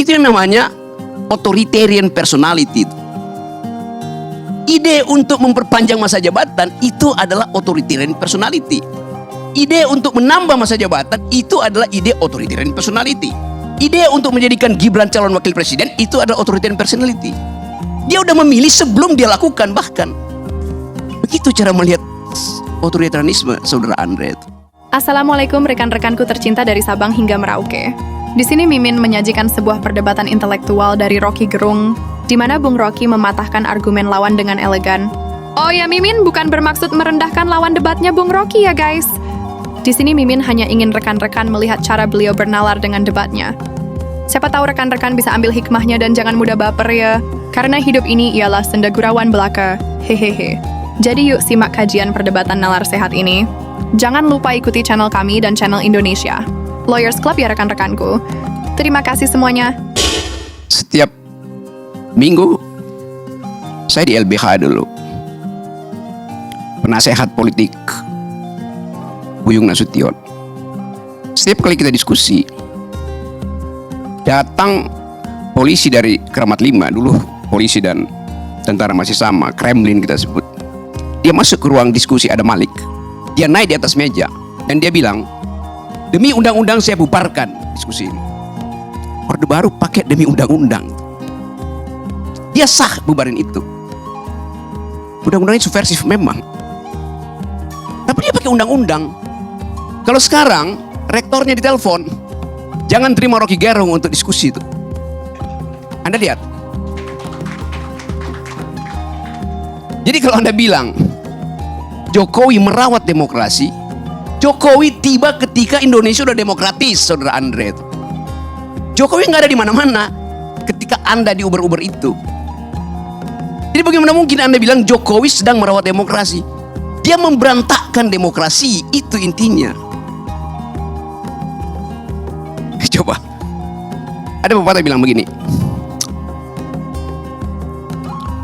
Itu yang namanya authoritarian personality. Ide untuk memperpanjang masa jabatan itu adalah authoritarian personality. Ide untuk menambah masa jabatan itu adalah ide authoritarian personality. Ide untuk menjadikan Gibran calon wakil presiden itu adalah authoritarian personality. Dia udah memilih sebelum dia lakukan bahkan. Begitu cara melihat otoritarianisme, Saudara Andre. Assalamualaikum rekan-rekanku tercinta dari Sabang hingga Merauke. Di sini Mimin menyajikan sebuah perdebatan intelektual dari Rocky Gerung, di mana Bung Rocky mematahkan argumen lawan dengan elegan. Oh ya, Mimin bukan bermaksud merendahkan lawan debatnya Bung Rocky ya guys. Di sini Mimin hanya ingin rekan-rekan melihat cara beliau bernalar dengan debatnya. Siapa tahu rekan-rekan bisa ambil hikmahnya dan jangan mudah baper ya. Karena hidup ini ialah senda gurauan belaka. Hehehe. Jadi yuk simak kajian perdebatan nalar sehat ini. Jangan lupa ikuti channel kami dan channel Indonesia Lawyers Club ya rekan-rekanku. Terima kasih semuanya. Setiap minggu saya di LBH dulu, penasehat politik Buyung Nasution. Setiap kali kita diskusi, datang polisi dari Kramat 5, dulu polisi dan tentara masih sama, Kremlin kita sebut. Dia masuk ke ruang diskusi, ada Malik. Dia naik di atas meja dan dia bilang, demi undang-undang saya bubarkan diskusi ini. Orde Baru pakai demi undang-undang. Dia sah bubarin itu. Undang-undangnya subversif memang, tapi dia pakai undang-undang. Kalau sekarang rektornya ditelepon, jangan terima Rocky Gerung untuk diskusi itu. Anda lihat. Jadi kalau Anda bilang Jokowi merawat demokrasi, Jokowi tiba ketika Indonesia udah demokratis, Saudara Andre. Jokowi nggak ada di mana-mana ketika Anda di Uber-Uber itu. Jadi bagaimana mungkin Anda bilang Jokowi sedang merawat demokrasi? Dia memberantakkan demokrasi, itu intinya. Coba, ada pepatah bilang begini,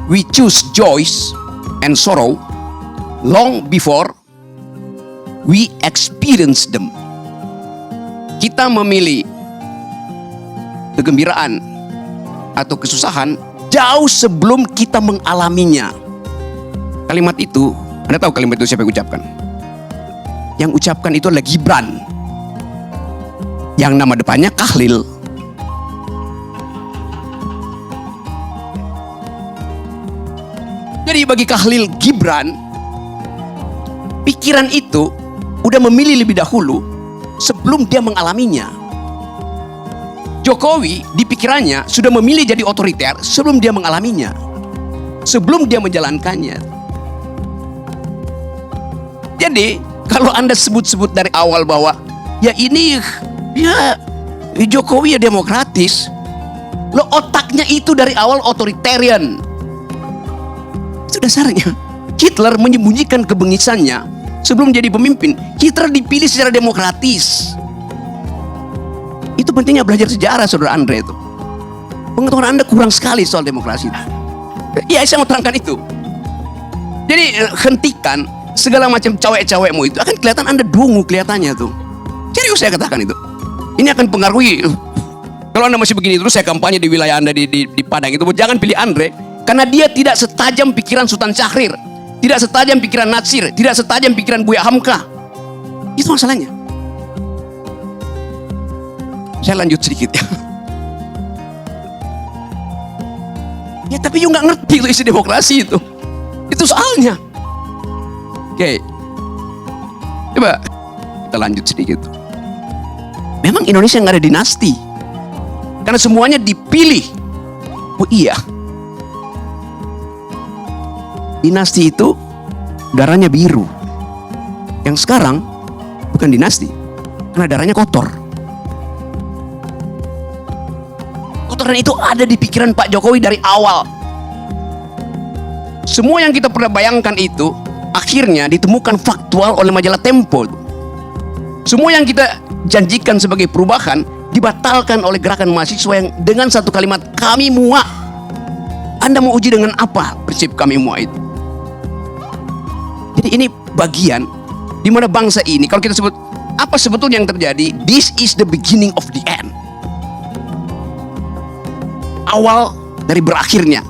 we choose joy and sorrow long before we experience them. Kita memilih kegembiraan atau kesusahan jauh sebelum kita mengalaminya. Kalimat itu, Anda tahu kalimat itu siapa yang ucapkan? Yang ucapkan itu adalah Gibran, yang nama depannya Kahlil. Jadi bagi Kahlil Gibran, pikiran itu udah memilih lebih dahulu sebelum dia mengalaminya. Jokowi di pikirannya sudah memilih jadi otoriter sebelum dia mengalaminya, sebelum dia menjalankannya. Jadi kalau Anda sebut-sebut dari awal bahwa ya ini ya Jokowi ya demokratis, lo otaknya itu dari awal otoritarian. Itu dasarnya. Hitler menyembunyikan kebengisannya sebelum jadi pemimpin. Hitler dipilih secara demokratis. Itu pentingnya belajar sejarah, Saudara Andre itu. Pengetahuan Anda kurang sekali soal demokrasi itu. Ya, saya mau terangkan itu. Jadi hentikan segala macam cewek-cewekmu itu, akan kelihatan Anda dungu kelihatannya tuh. Serius saya katakan itu. Ini akan pengaruhi. Kalau Anda masih begini terus saya kampanye di wilayah Anda di Padang itu, jangan pilih Andre karena dia tidak setajam pikiran Sultan Syahrir, tidak setajam pikiran Natsir, tidak setajam pikiran Buya Hamka. Itu masalahnya. Saya lanjut sedikit ya. Ya tapi you nggak ngerti itu isi demokrasi itu. Itu soalnya. Oke. Coba kita lanjut sedikit. Memang Indonesia nggak ada dinasti, karena semuanya dipilih. Oh iya, dinasti itu darahnya biru. Yang sekarang bukan dinasti, karena darahnya kotor. Kotoran itu ada di pikiran Pak Jokowi dari awal. Semua yang kita pernah bayangkan itu akhirnya ditemukan faktual oleh majalah Tempo. Semua yang kita janjikan sebagai perubahan dibatalkan oleh gerakan mahasiswa yang dengan satu kalimat, kami muak. Anda mau uji dengan apa prinsip kami muak itu? Jadi ini bagian di mana bangsa ini, kalau kita sebut apa sebetulnya yang terjadi, this is the beginning of the end. awal dari berakhirnya.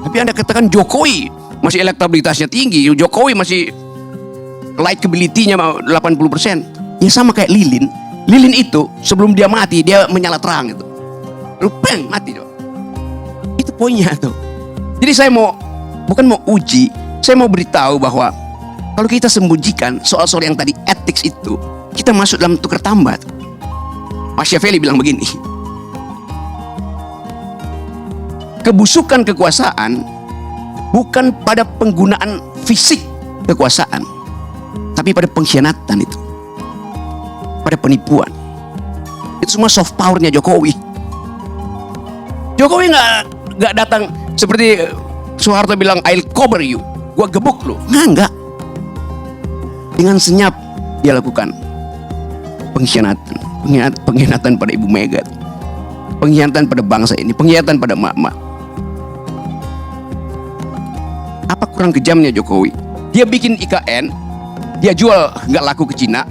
Tapi Anda katakan Jokowi masih elektabilitasnya tinggi, Jokowi masih likability-nya 80%. Ya sama kayak Lilin. Lilin itu sebelum dia mati dia menyala terang itu. Lalu peng mati tuh. Itu poinnya tuh. Jadi saya bukan mau uji, saya mau beritahu bahwa kalau kita sembunyikan soal-soal yang tadi ethics itu, kita masuk dalam tukar tambah. Machiavelli bilang begini, kebusukan kekuasaan bukan pada penggunaan fisik kekuasaan, tapi pada pengkhianatan itu, pada penipuan. Itu semua soft powernya Jokowi. Jokowi nggak datang seperti Soeharto bilang I'll cover you, gua gebuk lu. Enggak. Dengan senyap dia lakukan pengkhianatan pada Ibu Mega, pengkhianatan pada bangsa ini, pengkhianatan pada emak-emak. Apa kurang kejamnya Jokowi? Dia bikin IKN, dia jual nggak laku ke Cina,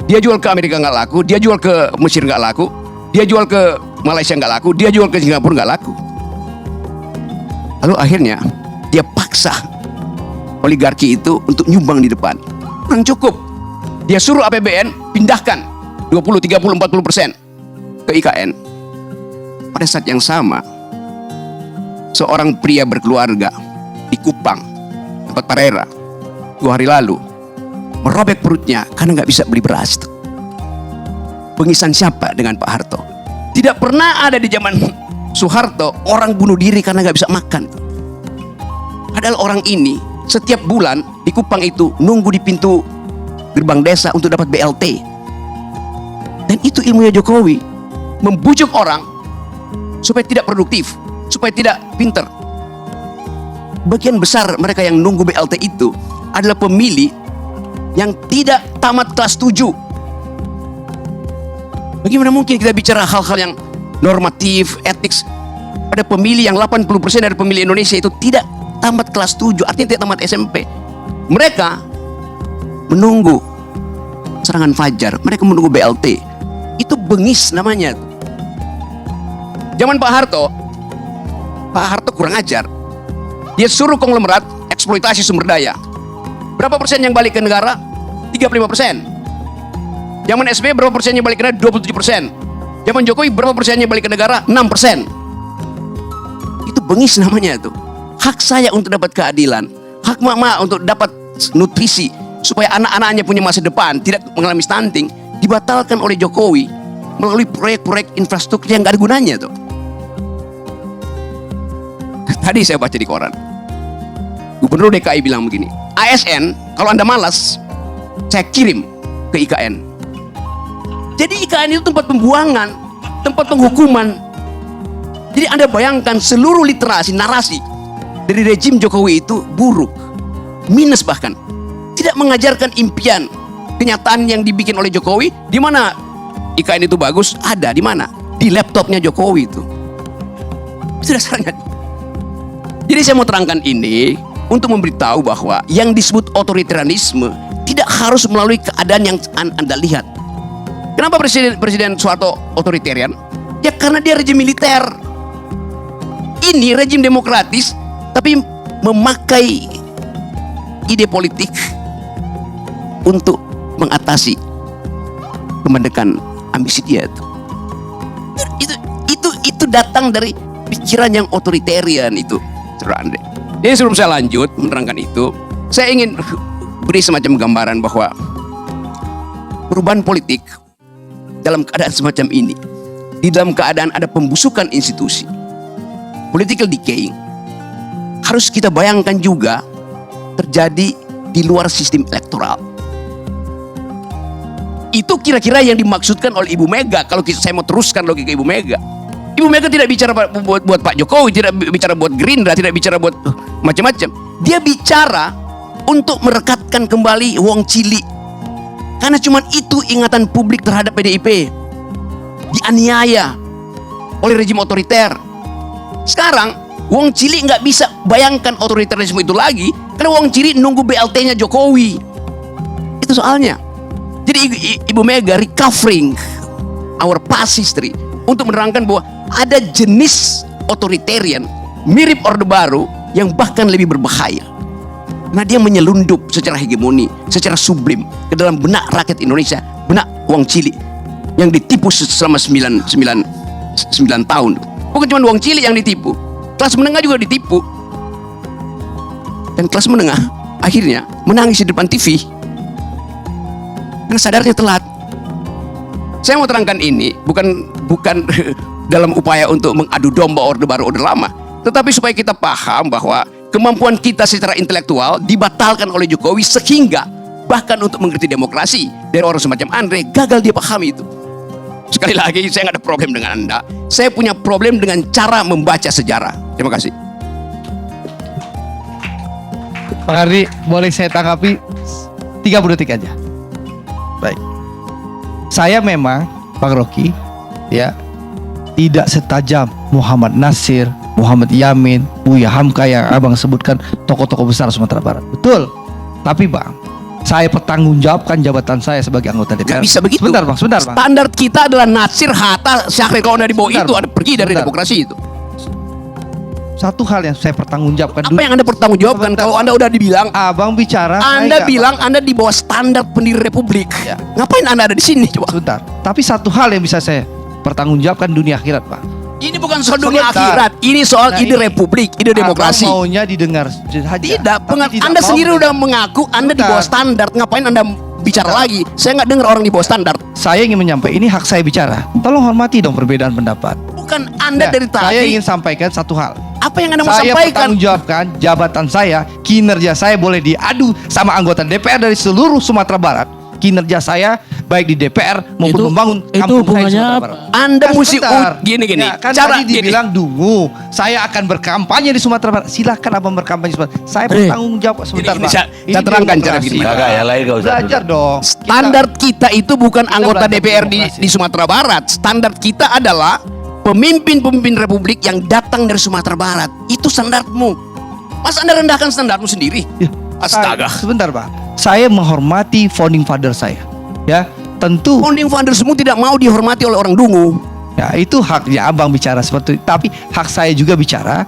dia jual ke Amerika nggak laku, dia jual ke Mesir nggak laku, dia jual ke Malaysia nggak laku, dia jual ke Singapura nggak laku. Lalu akhirnya dia paksa oligarki itu untuk nyumbang di depan. Kurang cukup. Dia suruh APBN pindahkan 20, 30, 40% ke IKN. Pada saat yang sama, seorang pria berkeluarga di Kupang, tempat Parera, 2 hari lalu, merobek perutnya karena nggak bisa beli beras. Pengisan siapa dengan Pak Harto? Tidak pernah ada di zaman Soeharto orang bunuh diri karena nggak bisa makan. Padahal orang ini setiap bulan di Kupang itu nunggu di pintu gerbang desa untuk dapat BLT. Dan itu ilmunya Jokowi, membujuk orang supaya tidak produktif, supaya tidak pinter. Bagian besar mereka yang nunggu BLT itu adalah pemilih yang tidak tamat kelas 7. Bagaimana mungkin kita bicara hal-hal yang normatif, etik pada pemilih yang 80% dari pemilih Indonesia itu tidak tamat kelas 7, artinya tidak tamat SMP. Mereka menunggu serangan fajar, mereka menunggu BLT. Itu bengis namanya. Zaman Pak Harto kurang ajar. Dia suruh konglomerat eksploitasi sumber daya. Berapa persen yang balik ke negara? 35%. Zaman SBY berapa persen yang balik ke negara? 27%. Zaman Jokowi berapa persennya balik ke negara? 6%. Itu bengis namanya tuh. Hak saya untuk dapat keadilan, hak mama untuk dapat nutrisi supaya anak-anaknya punya masa depan, tidak mengalami stunting, dibatalkan oleh Jokowi melalui proyek-proyek infrastruktur yang gak ada gunanya tuh. Tadi saya baca di koran, Gubernur DKI bilang begini, ASN kalau Anda malas, saya kirim ke IKN. Jadi IKN itu tempat pembuangan, tempat penghukuman. Jadi Anda bayangkan seluruh literasi, narasi dari rejim Jokowi itu buruk, minus bahkan. Tidak mengajarkan impian, kenyataan yang dibikin oleh Jokowi. Di mana IKN itu bagus? Ada di mana? Di laptopnya Jokowi itu. Itu dasarnya. Jadi saya mau terangkan ini untuk memberitahu bahwa yang disebut otoritarianisme tidak harus melalui keadaan yang Anda lihat. Kenapa Presiden Soeharto otoritarian? Ya karena dia rejim militer. Ini rejim demokratis tapi memakai ide politik untuk mengatasi kemandekan ambisi dia itu datang dari pikiran yang otoritarian itu. Jadi sebelum saya lanjut menerangkan itu, saya ingin beri semacam gambaran bahwa perubahan politik dalam keadaan semacam ini, di dalam keadaan ada pembusukan institusi, political decaying, harus kita bayangkan juga terjadi di luar sistem elektoral. Itu kira-kira yang dimaksudkan oleh Ibu Mega. Kalau saya mau teruskan logika Ibu Mega, Ibu Mega tidak bicara buat Pak Jokowi, tidak bicara buat Gerindra, tidak bicara buat macam-macam. Dia bicara untuk merekatkan kembali Wong Cili. Karena cuma itu ingatan publik terhadap PDIP. Dianiaya oleh rejim otoriter. Sekarang Wong Cili nggak bisa bayangkan otoritarisme itu lagi karena Wong Cili nunggu BLT-nya Jokowi. Itu soalnya. Jadi Ibu Mega recovering our past history untuk menerangkan bahwa ada jenis otoritarian mirip Orde Baru yang bahkan lebih berbahaya. Karena dia menyelundup secara hegemoni, secara sublim ke dalam benak rakyat Indonesia, benak Wong Cilik yang ditipu selama 9 tahun. Bukan cuma Wong Cilik yang ditipu, kelas menengah juga ditipu. Dan kelas menengah akhirnya menangis di depan TV karena sadarnya telat. Saya mau terangkan ini bukan dalam upaya untuk mengadu domba Orde Baru Orde Lama, tetapi supaya kita paham bahwa kemampuan kita secara intelektual dibatalkan oleh Jokowi sehingga bahkan untuk mengerti demokrasi dari orang semacam Andre gagal dia pahami itu. Sekali lagi, saya nggak ada problem dengan Anda. Saya punya problem dengan cara membaca sejarah. Terima kasih. Pak Ardi, boleh saya tanggapi 30 detik aja. Baik. Saya memang, Pak Rocky, ya, tidak setajam Muhammad Nasir, Muhammad Yamin, Buya Hamka yang abang sebutkan tokoh-tokoh besar Sumatera Barat. Betul. Tapi bang, saya pertanggungjawabkan jabatan saya sebagai anggota DPR. Gak bisa begitu. Sebentar bang. Standar kita adalah Nasir, Hatta, Syahrir. Kalau anda di bawah itu, ada pergi dari demokrasi itu. Satu hal yang saya pertanggungjawabkan. Apa yang anda pertanggungjawabkan? Kalau anda udah dibilang, abang bicara, anda bilang anda di bawah standar pendiri republik. Ya. Ngapain anda ada di sini coba? Sebentar. Tapi satu hal yang bisa saya pertanggungjawabkan dunia akhirat, Pak. Ini bukan soal dunia Sebentar. akhirat, ini soal Nah, ide ini republik, ide demokrasi. Abang maunya didengar saja. Tidak, Tapi anda mau sendiri mendengar. udah mengaku anda di Sebentar. bawah standar. Ngapain anda bicara lagi? Saya nggak dengar orang di bawah standar. Saya ingin menyampaikan, ini hak saya bicara. Tolong hormati dong perbedaan pendapat. Bukan anda Ya, dari tadi. saya ingin sampaikan satu hal. Apa yang anda mau Saya sampaikan? pertanggungjawabkan jabatan saya, kinerja saya boleh diadu sama anggota DPR dari seluruh Sumatera Barat. Kinerja saya baik di DPR maupun Itu- membangun itu kampung saya di hubungannya Sumatera apa? Barat. Anda mesti sebentar. gini. Ya, kan Cara tadi dibilang dungu, saya akan berkampanye di Sumatera Barat. Silakan abang berkampanye di Sumatera. Saya bertanggung jawab sebentar, Gini, Pak. saya Ini terangkan cara demokrasi, gini. Pak. Kagak, yang lain gak usah. Belajar dong. Standar kita itu bukan anggota belajar DPR di demokrasi. Sumatera Barat. Standar kita adalah pemimpin-pemimpin republik yang datang dari Sumatera Barat. Itu standarmu. Masa anda rendahkan standarmu sendiri? Ya, Astaga. Sebentar, Pak. Saya menghormati founding father saya. Ya, tentu. Founding fathers semua tidak mau dihormati oleh orang dungu. Ya, itu haknya abang bicara seperti itu. Tapi hak saya juga bicara.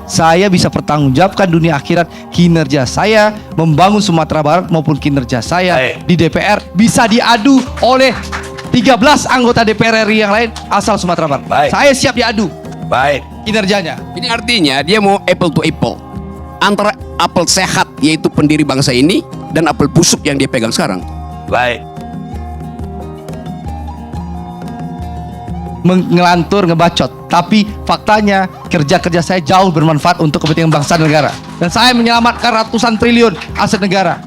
Saya bisa pertanggungjawabkan dunia akhirat kinerja saya membangun Sumatera Barat maupun kinerja saya Baik. di DPR bisa diadu oleh 13 anggota DPR RI yang lain asal Sumatera Barat. Baik. Saya siap diadu Baik. kinerjanya. Ini artinya dia mau apple to apple antara apel sehat yaitu pendiri bangsa ini dan apel busuk yang dia pegang sekarang. Baik. Ngelantur, ngebacot. Tapi faktanya kerja-kerja saya jauh bermanfaat untuk kepentingan bangsa dan negara. Dan saya menyelamatkan ratusan triliun aset negara.